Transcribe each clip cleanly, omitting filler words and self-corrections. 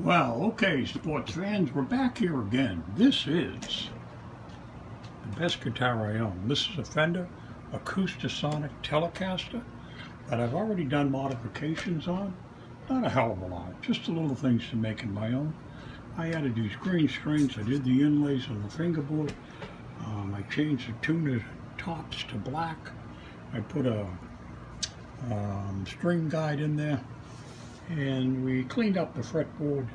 Well, okay, sports fans, we're back here again. This is the best guitar I own. This is a Fender Acoustasonic Telecaster that I've already done modifications on. Not a hell of a lot, just a little things to make it my own. I added these green strings, I did the inlays on the fingerboard. I changed the tuner tops to black. I put a string guide in there. And we cleaned up the fretboard,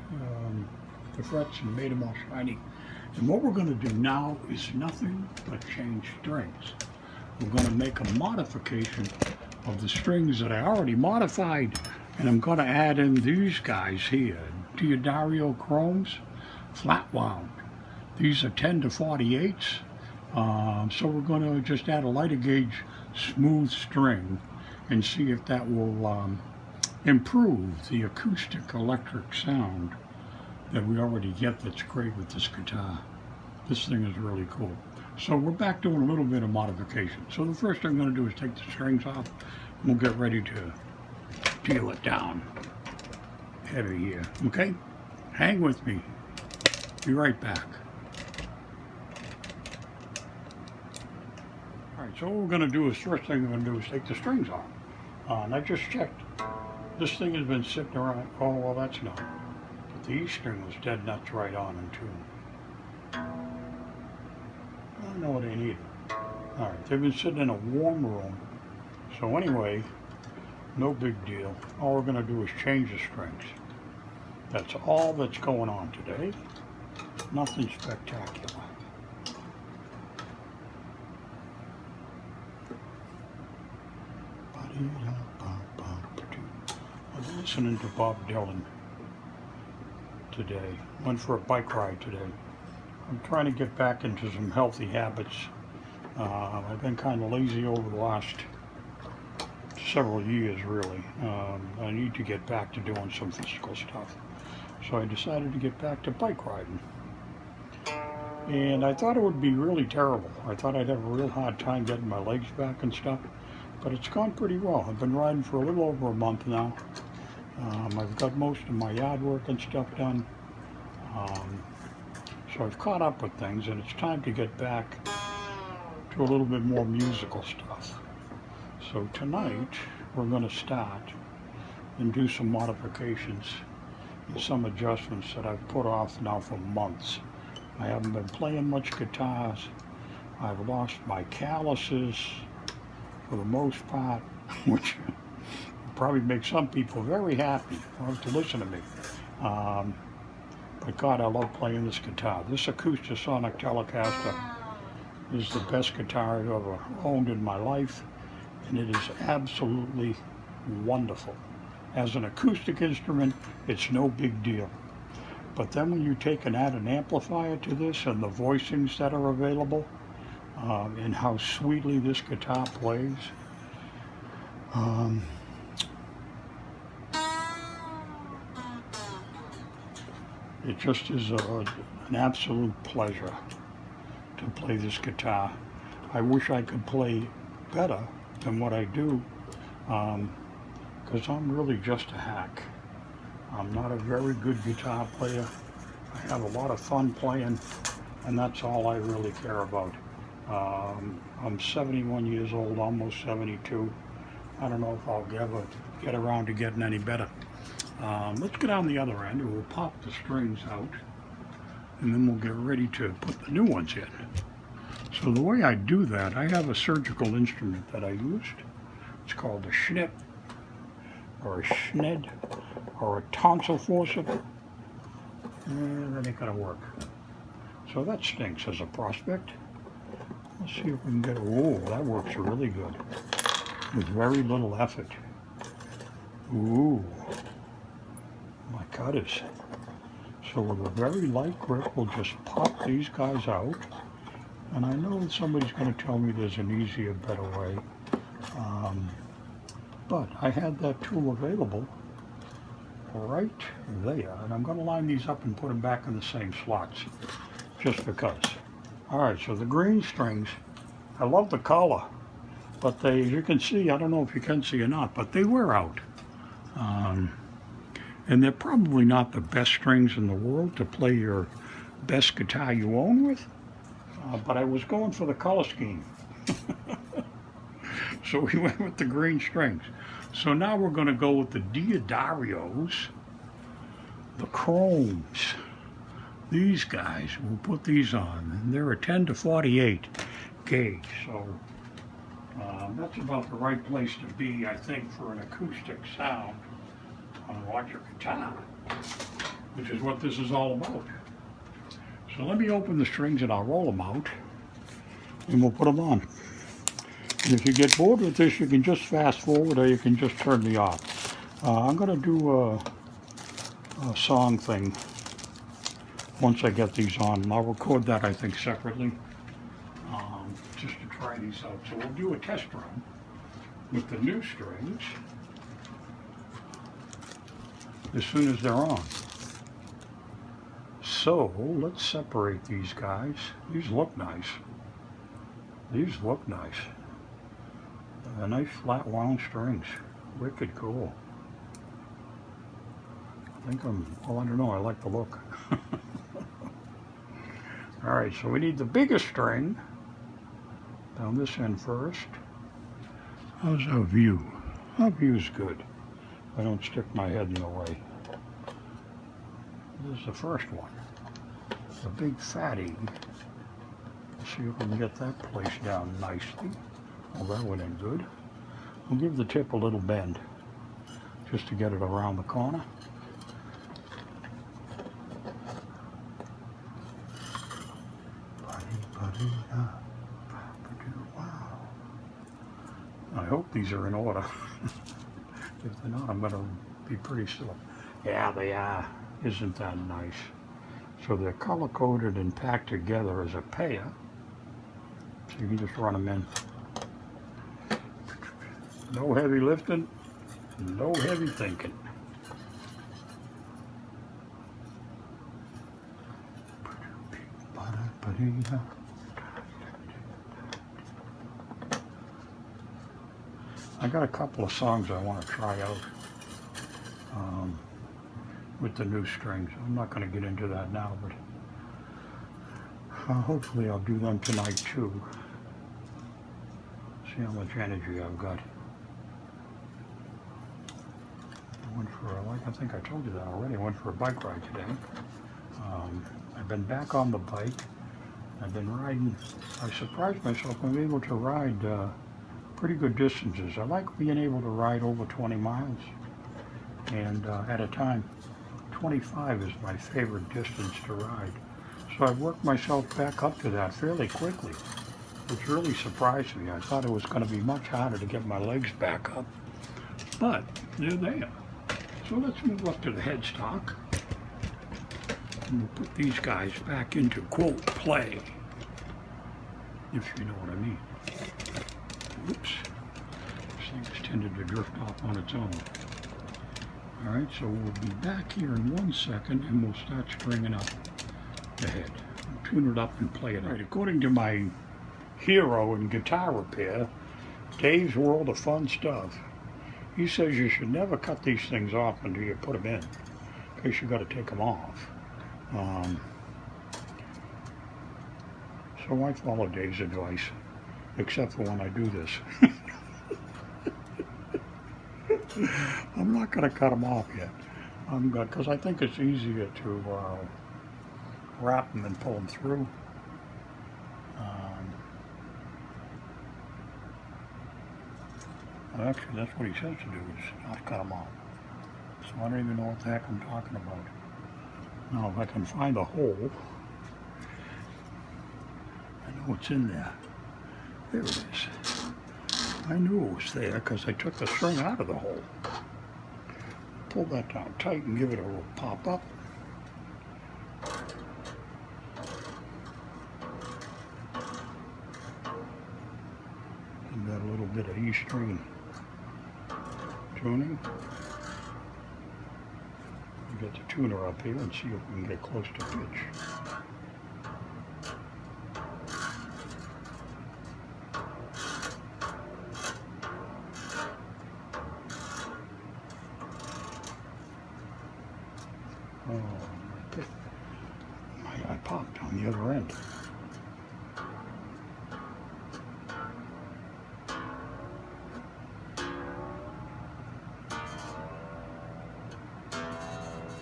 the frets, and made them all shiny. And what we're going to do now is nothing but change strings. We're going to make a modification of the strings that I already modified, and I'm going to add in these guys here, Diodario Chromes, flat wound. These are 10 to 48s, so we're going to just add a lighter gauge smooth string and see if that will improve the acoustic electric sound that we already get that's great with this guitar. This thing is really cool. So we're back doing a little bit of modification. So the first thing I'm going to do is take the strings off and we'll get ready to peel it down heavy here. Okay? Hang with me. Be right back. Alright, so what we're going to do is, first thing we're going to do is take the strings off. And I just checked. This thing has been sitting around. Oh, well, that's not. But the E string was dead nuts right on in tune. I don't know what they need. Alright, they've been sitting in a warm room. So anyway, no big deal. All we're going to do is change the strings. That's all that's going on today. Nothing spectacular. I'm listening to Bob Dylan today. Went for a bike ride today. I'm trying to get back into some healthy habits. I've been kind of lazy over the last several years, really. I need to get back to doing some physical stuff. So I decided to get back to bike riding. And I thought it would be really terrible. I thought I'd have a real hard time getting my legs back and stuff. But it's gone pretty well. I've been riding for a little over a month now. I've got most of my yard work and stuff done. So I've caught up with things, and it's time to get back to a little bit more musical stuff. So tonight we're going to start and do some modifications and some adjustments that I've put off now for months. I haven't been playing much guitars. I've lost my calluses for the most part, which will probably make some people very happy to listen to me. But God, I love playing this guitar. This Acoustasonic Telecaster is the best guitar I've ever owned in my life, and it is absolutely wonderful. As an acoustic instrument, it's no big deal. But then when you take and add an amplifier to this and the voicings that are available, and how sweetly this guitar plays, it just is an absolute pleasure to play this guitar. I wish I could play better than what I do, because I'm really just a hack. I'm not a very good guitar player. I have a lot of fun playing, and that's all I really care about. I'm 71 years old, almost 72. I don't know if I'll ever get around to getting any better. Let's get on the other end and we'll pop the strings out, and then we'll get ready to put the new ones in. So the way I do that, I have a surgical instrument that I used. It's called a schnit, or a schned, or a tonsil forceps, and that ain't gonna work. So that stinks as a prospect. Let's see if we can get, oh, that works really good, with very little effort. Ooh, my cutters. So with a very light grip, we'll just pop these guys out. And I know somebody's going to tell me there's an easier, better way. But I had that tool available right there. And I'm going to line these up and put them back in the same slots, just because. Alright, so the green strings, I love the color, but they, as you can see, I don't know if you can see or not, but they wear out. And they're probably not the best strings in the world to play your best guitar you own with, but I was going for the color scheme. So we went with the green strings. So now we're going to go with the Diodarios, the Chromes. These guys, we'll put these on. And they're a 10 to 48 gauge. So that's about the right place to be, I think, for an acoustic sound on an electric guitar, which is what this is all about. So let me open the strings and I'll roll them out and we'll put them on. And if you get bored with this, you can just fast forward or you can just turn me off. I'm going to do a song thing once I get these on. And I'll record that, I think, separately, just to try these out. So we'll do a test run with the new strings as soon as they're on. So let's separate these guys. These look nice. These look nice. Nice flat wound strings. Wicked cool. I think I don't know, I like the look. Alright, so we need the biggest string down this end first. How's our view? Our view's good. I don't stick my head in the way. This is the first one. The big fatty. Let's see if we can get that placed down nicely. Well, that went in good. We'll give the tip a little bend just to get it around the corner. Wow. I hope these are in order. If they're not, I'm going to be pretty still. Yeah, they are. Isn't that nice? So they're color-coded and packed together as a pair. So you can just run them in. No heavy lifting, no heavy thinking. I got a couple of songs I want to try out with the new strings. I'm not going to get into that now, but hopefully I'll do them tonight too. See how much energy I've got. I went for, like I think I told you that already, I went for a bike ride today. I've been back on the bike. I've been riding. I surprised myself. I'm able to ride pretty good distances. I like being able to ride over 20 miles and at a time. 25 is my favorite distance to ride. So I've worked myself back up to that fairly quickly, which really surprised me. I thought it was going to be much harder to get my legs back up, but they're there. So let's move up to the headstock. And we'll put these guys back into, quote, play, if you know what I mean. Oops. This thing's tended to drift off on its own. All right, so we'll be back here in 1 second and we'll start stringing up the head. We'll tune it up and play it. All right, according to my hero in guitar repair, Dave's World of Fun Stuff, he says you should never cut these things off until you put them in, in case you got to take them off. So I follow Dave's advice, except for when I do this. I'm not going to cut them off yet. I'm good, because I think it's easier to wrap them and pull them through. Actually, that's what he says to do, is not cut them off. So I don't even know what the heck I'm talking about. Now, if I can find a hole, I know it's in there. There it is. I knew it was there because I took the string out of the hole. Pull that down tight and give it a little pop up. And got a little bit of E string tuning. We'll get the tuner up here and see if we can get close to pitch. on the other end.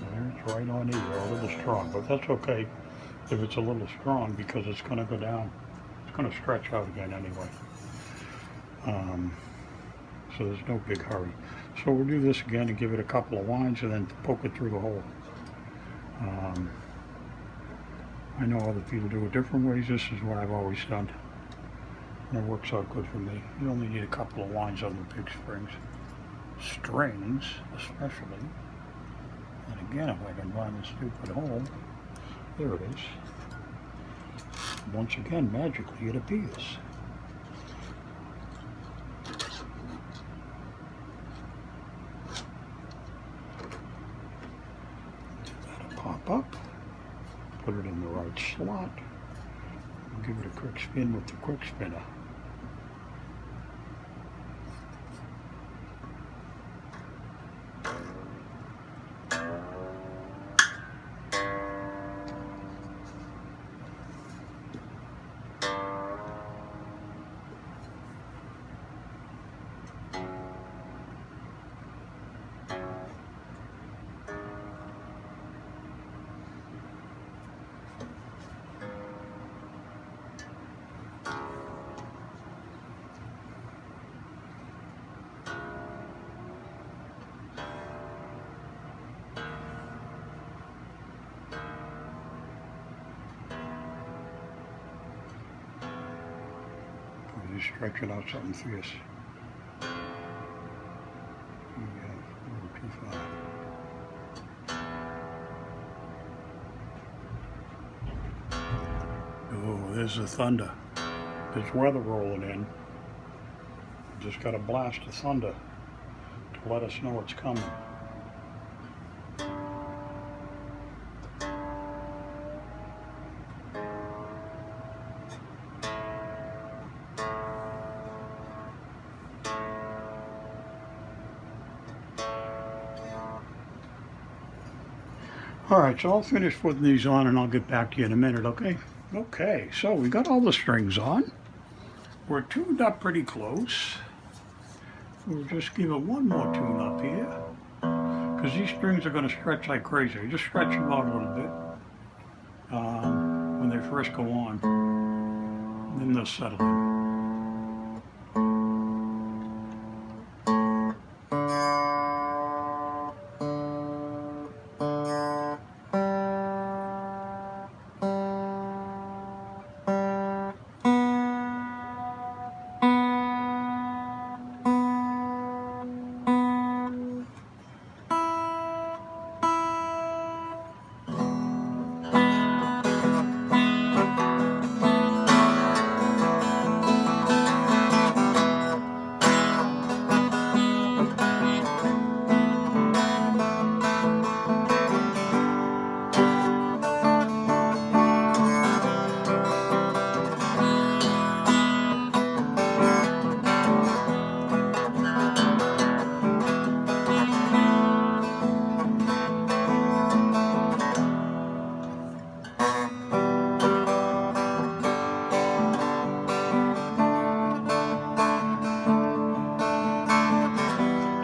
There, it's right on E, a little strong, but that's okay if it's a little strong because it's going to go down. It's going to stretch out again anyway. So there's no big hurry. So we'll do this again and give it a couple of winds and then poke it through the hole. I know other people do it different ways. This is what I've always done. And it works out good for me. You only need a couple of winds on the big strings especially. And again, if I can find the stupid hole, there it is. Once again, magically it appears. That'll pop up. Put it in the right slot. Give it a quick spin with the quick spinner. Just stretching out something fierce. Yeah, a little too far. Oh, there's the thunder. There's weather rolling in. Just got a blast of thunder to let us know it's coming. All right, so I'll finish putting these on and I'll get back to you in a minute, okay? Okay, so we got all the strings on. We're tuned up pretty close. We'll just give it one more tune up here, because these strings are going to stretch like crazy. Just stretch them out a little bit when they first go on, and then they'll settle in.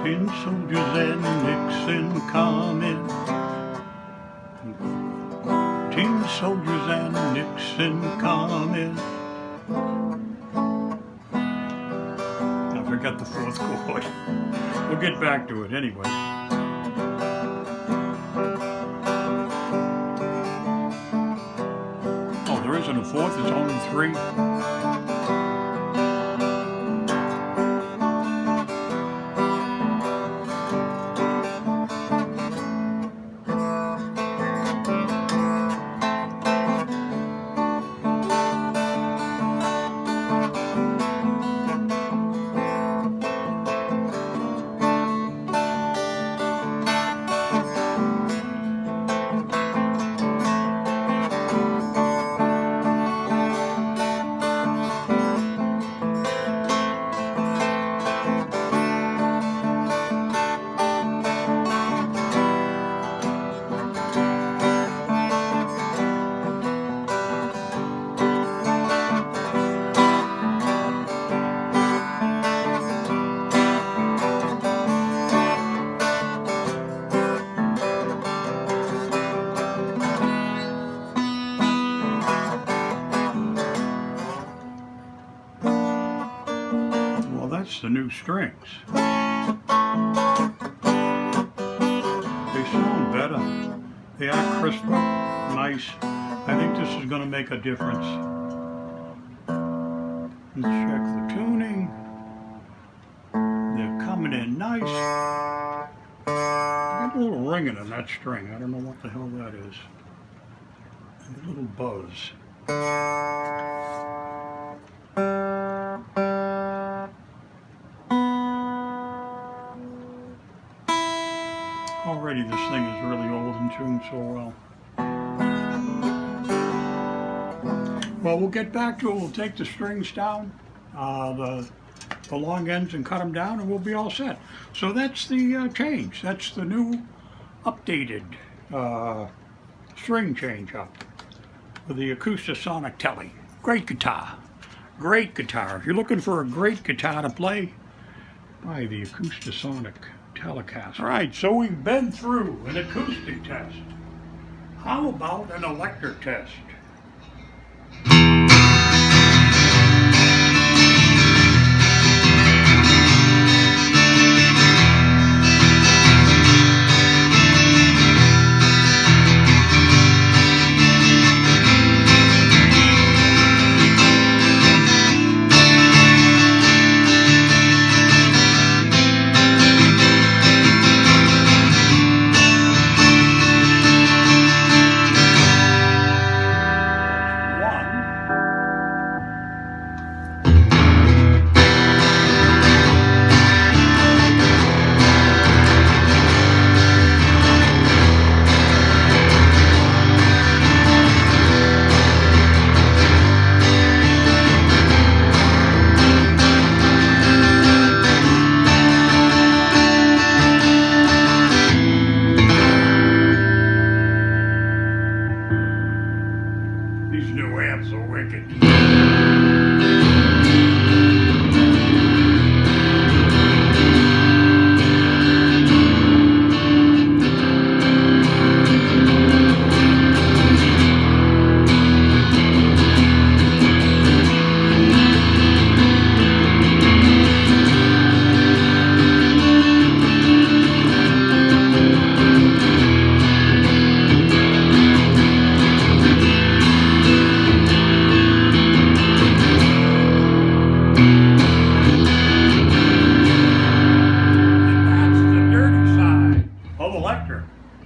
Tin soldiers and Nixon coming. Tin soldiers and Nixon coming. I forgot the fourth chord. We'll get back to it anyway. Oh, there isn't a fourth, it's only three. the new strings. They sound better. They are crisper, nice. I think this is going to make a difference. Let's check the tuning. They're coming in nice. I got a little ringing in that string. I don't know what the hell that is. And a little buzz. Already this thing is really old and tuned so well. Well, we'll get back to it. We'll take the strings down, the long ends, and cut them down, and we'll be all set. So that's the change. That's the new updated string change up with the Acoustasonic Tele. Great guitar. Great guitar. If you're looking for a great guitar to play, buy the Acoustasonic Telecaster. All right, so we've been through an acoustic test. How about an electric test? These new amps are wicked.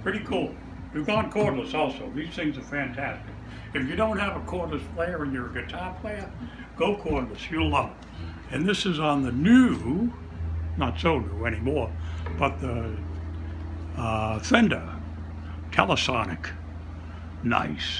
Pretty cool. We've gone cordless also. These things are fantastic. If you don't have a cordless player and you're a guitar player, go cordless. You'll love it. And this is on the new, not so new anymore, but the Fender Telesonic. Nice.